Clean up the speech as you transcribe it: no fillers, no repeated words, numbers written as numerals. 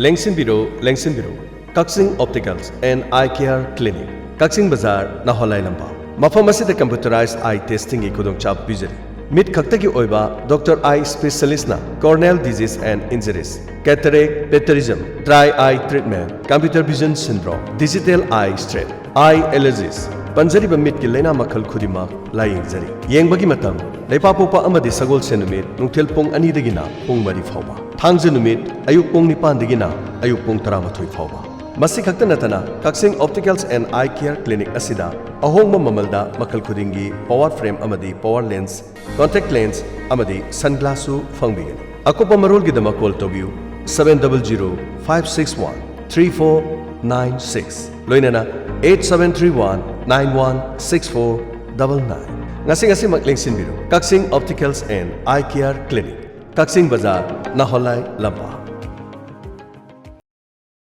Lengsinbiro, Kakching Opticals and Eye Care Clinic, Kakching Bazar, Naohallai Lampak. Mafam asida computerized eye testing ki khudongchab pijari. Mid khaktagi oiba Dr. Eye Specialist na corneal disease and injuries, cataract, pterygium, dry eye treatment, computer vision syndrome, digital eye strain, eye allergies, Panjariba mid ki lena makhal khudima laying jari. Yengbagi matam, Leipapopa amadi sagol senumit, nungtil pong anidagina, pong mari fauba. Thangjanumit, ayuk pong nipandigina, ayuk pong taramathoy fauba. Masi khakta natana, Kakching Opticals and Eye Care Clinic asida, ahongma mamalda makhal khudingi power frame amadi power lens, contact lens amadi sunglassu fangbigani. Akopa marol gidama call tobiu 700-561-3496 loinana 8731-916499. Ngasi maklingsinbiru Kakching Opticals and Eye Care Clinic, Kakching Bazar, Naohallai, Lampak.